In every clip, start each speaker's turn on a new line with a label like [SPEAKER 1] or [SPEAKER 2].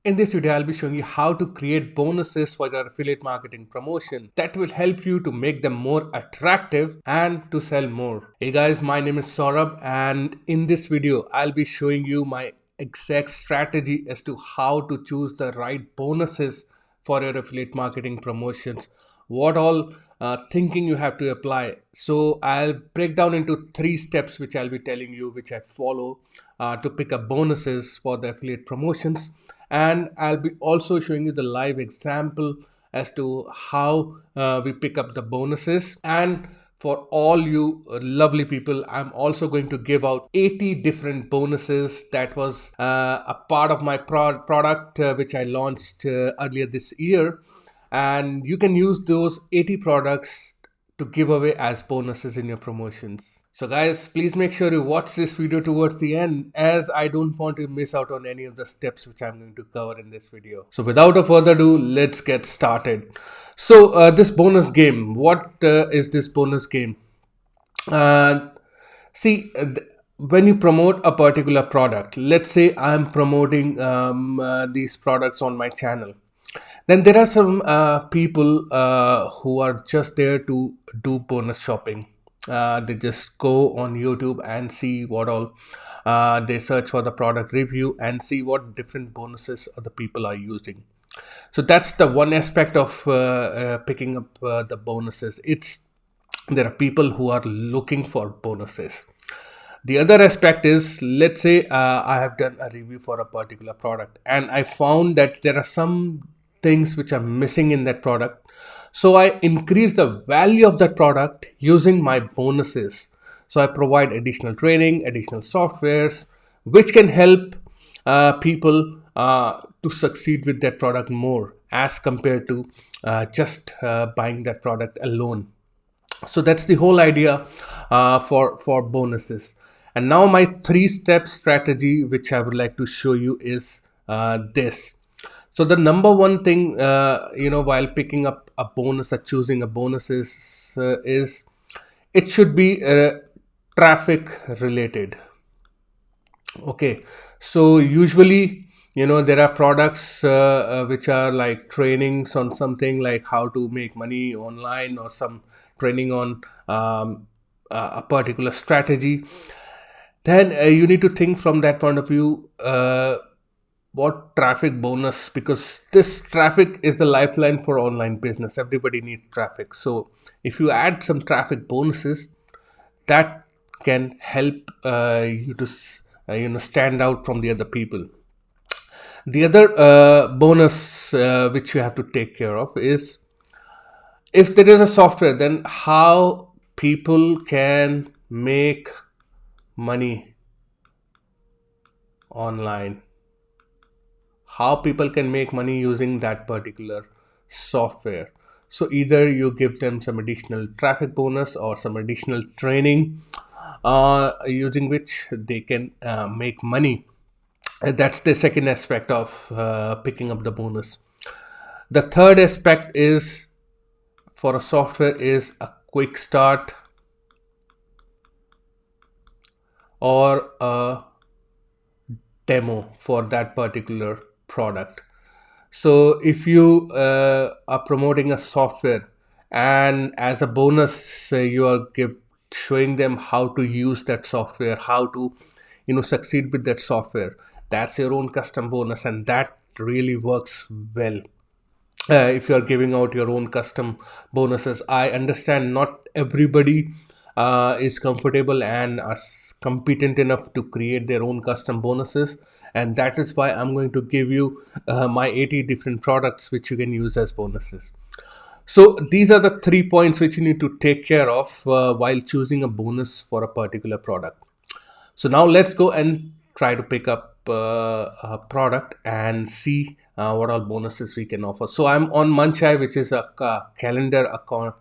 [SPEAKER 1] In this video, I'll be showing you how to create bonuses for your affiliate marketing promotion that will help you to make them more attractive and to sell more. Hey guys, my name is Saurabh, and in this video, I'll be showing you my exact strategy as to how to choose the right bonuses for your affiliate marketing promotions. What all thinking you have to apply. So I'll break down into 3 steps which I'll be telling you, which I follow to pick up bonuses for the affiliate promotions. And I'll be also showing you the live example as to how we pick up the bonuses. And for all you lovely people, I'm also going to give out 80 different bonuses that was a part of my product which I launched earlier this year, and you can use those 80 products to give away as bonuses in your promotions. So guys, please make sure you watch this video towards the end, as I don't want to miss out on any of the steps which I'm going to cover in this video. So without a further ado, let's get started. So this bonus game, what is this bonus game? uh, See, when you promote a particular product, let's say I'm promoting these products on my channel, then there are some people who are just there to do bonus shopping. They just go on YouTube and see what all they search for the product review and see what different bonuses other people are using. So that's the one aspect of picking up the bonuses. There are people who are looking for bonuses. The other aspect is, let's say I have done a review for a particular product and I found that there are some things which are missing in that product. So I increase the value of that product using my bonuses. So I provide additional training, additional softwares, which can help people to succeed with that product more as compared to just buying that product alone. So that's the whole idea for bonuses. And now my 3-step strategy which I would like to show you is this. So the number one thing while picking up a bonus or choosing a bonus is it should be traffic related. Okay, so usually there are products which are like trainings on something like how to make money online, or some training on a particular strategy. Then you need to think from that point of view, what traffic bonus, because this traffic is the lifeline for online business. Everybody needs traffic. So if you add some traffic bonuses, that can help you to stand out from the other people. The other bonus which you have to take care of is, if there is a software, then how people can make money online, how people can make money using that particular software. So either you give them some additional traffic bonus or some additional training using which they can make money. That's the second aspect of picking up the bonus. The third aspect is, for a software, is a quick start or a demo for that particular product. So if you are promoting a software, and as a bonus you are showing them how to use that software, how to succeed with that software, that's your own custom bonus, and that really works well. If you are giving out your own custom bonuses, I understand not everybody is comfortable and are competent enough to create their own custom bonuses, and that is why I'm going to give you my 80 different products which you can use as bonuses. So these are the 3 points which you need to take care of while choosing a bonus for a particular product. So now let's go and try to pick up a product and see what all bonuses we can offer. So I'm on Munchai, which is a calendar account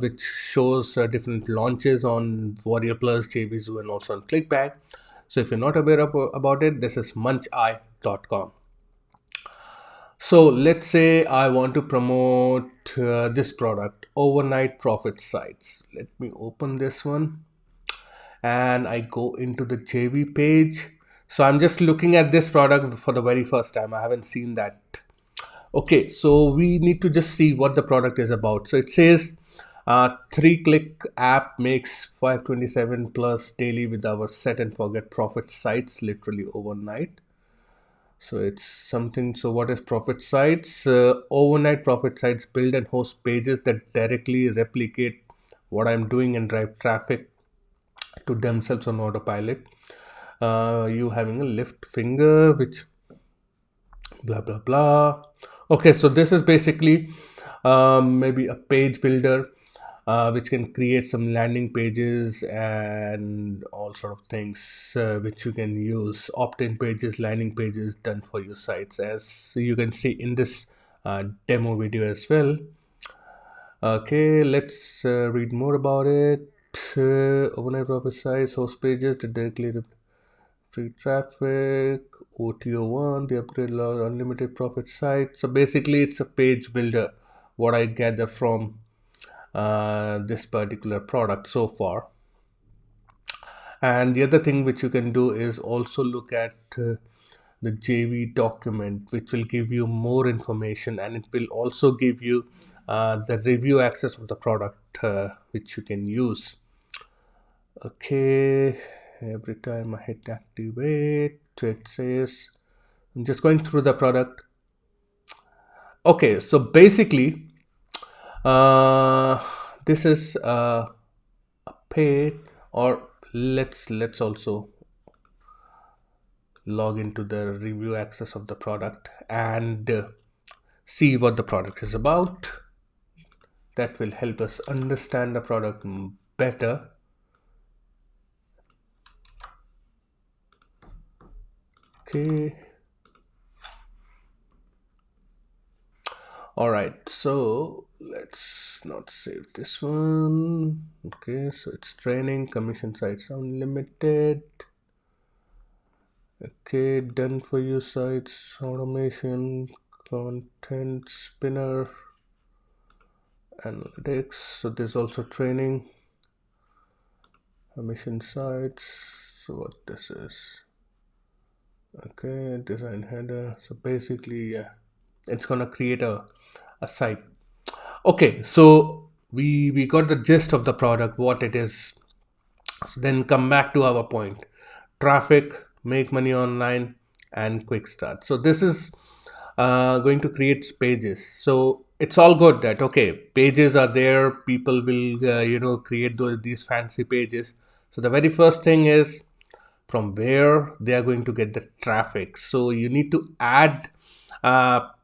[SPEAKER 1] which shows different launches on Warrior Plus, JVZoo, and also on ClickBank. So if you're not aware about it, this is munchai.com. So let's say I want to promote this product, overnight profit sites. Let me open this one and I go into the JV page. So I'm just looking at this product for the very first time. I haven't seen that. Okay, so we need to just see what the product is about. So it says 3-click app makes 527 plus daily with our set and forget profit sites literally overnight. So it's something. So what is profit sites? Overnight profit sites build and host pages that directly replicate what I'm doing and drive traffic to themselves on autopilot. You having a lift finger, which blah blah blah. Okay, so this is basically maybe a page builder which can create some landing pages and all sort of things which you can use, opt-in pages, landing pages done for your sites, as you can see in this demo video as well. Okay, let's read more about it. Overnight profit sites, host pages that directly free traffic, OTO1, the upgrade law, unlimited profit site. So basically, it's a page builder, what I gather from this particular product so far. And the other thing which you can do is also look at the JV document, which will give you more information, and it will also give you the review access of the product, which you can use. Okay, every time I hit activate, it says, I'm just going through the product. Okay, so basically, this is a paid, or let's also log into the review access of the product and see what the product is about. That will help us understand the product better. Okay. All right, so let's not save this one. Okay, so it's training, commission sites unlimited. Okay, done for you sites, automation, content spinner, analytics. So there's also training, commission sites. So what this is? Okay, design header. So basically, yeah, it's gonna create a site. Okay, so we got the gist of the product, what it is. So then come back to our point: traffic, make money online, and quick start. So this is going to create pages. So it's all good that okay, pages are there, people will create these fancy pages. So the very first thing is from where they are going to get the traffic. So you need to add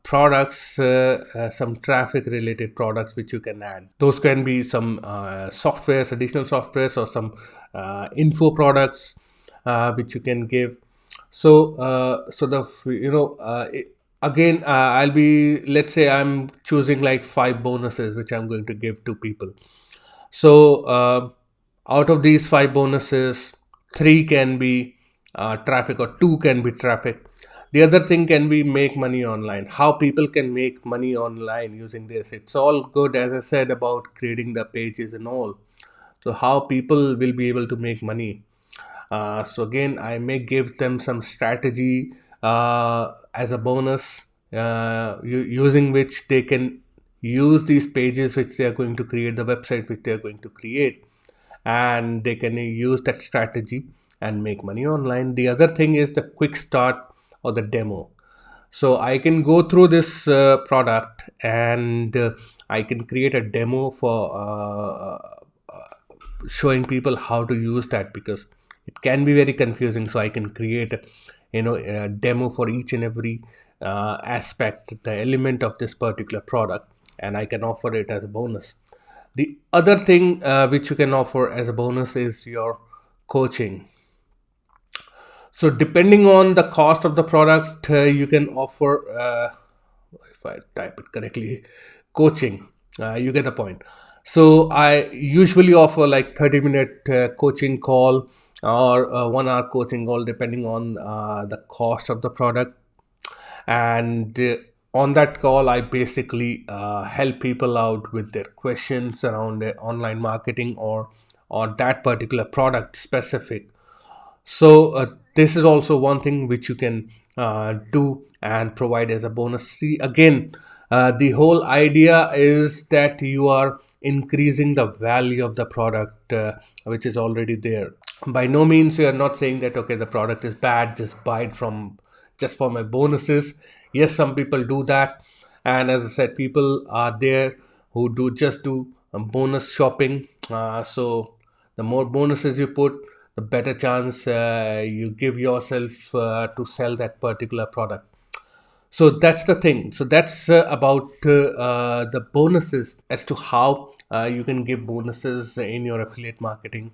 [SPEAKER 1] products, some traffic related products which you can add. Those can be some softwares, additional softwares, or some info products which you can give. So so the again, I'll be, let's say I'm choosing like 5 bonuses which I'm going to give to people. So out of these 5 bonuses, 3 can be traffic, or 2 can be traffic. The other thing can be make money online. How people can make money online using this. It's all good, as I said, about creating the pages and all. So how people will be able to make money. So again, I may give them some strategy as a bonus, using which they can use these pages which they are going to create, the website which they are going to create, and they can use that strategy and make money online. The other thing is the quick start or the demo. So I can go through this product, and I can create a demo for showing people how to use that, because it can be very confusing. So I can create a demo for each and every aspect, the element of this particular product, and I can offer it as a bonus. The other thing which you can offer as a bonus is your coaching. So depending on the cost of the product, you can offer, if I type it correctly, coaching. You get the point. So I usually offer like 30-minute coaching call, or 1 hour coaching call, depending on the cost of the product. And on that call, I basically help people out with their questions around online marketing, or that particular product specific. So this is also one thing which you can do and provide as a bonus. See, again, the whole idea is that you are increasing the value of the product which is already there. By no means you are not saying that okay, the product is bad, just buy it from just for my bonuses. Yes, some people do that, and as I said, people are there who do bonus shopping. So the more bonuses you put, the better chance you give yourself to sell that particular product. So that's the thing. So that's about the bonuses, as to how you can give bonuses in your affiliate marketing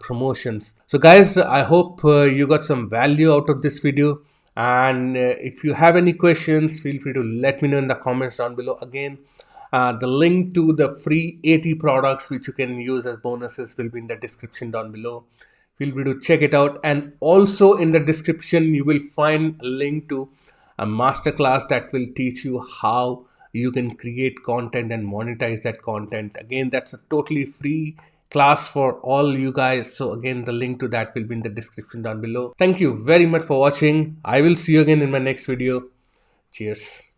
[SPEAKER 1] promotions. So guys, I hope you got some value out of this video, and if you have any questions, feel free to let me know in the comments down below. Again, the link to the free 80 products which you can use as bonuses will be in the description down below. Feel free to check it out, and also in the description you will find a link to a masterclass that will teach you how you can create content and monetize that content. Again, that's a totally free class for all you guys. So again, the link to that will be in the description down below. Thank you very much for watching. I will see you again in my next video. Cheers.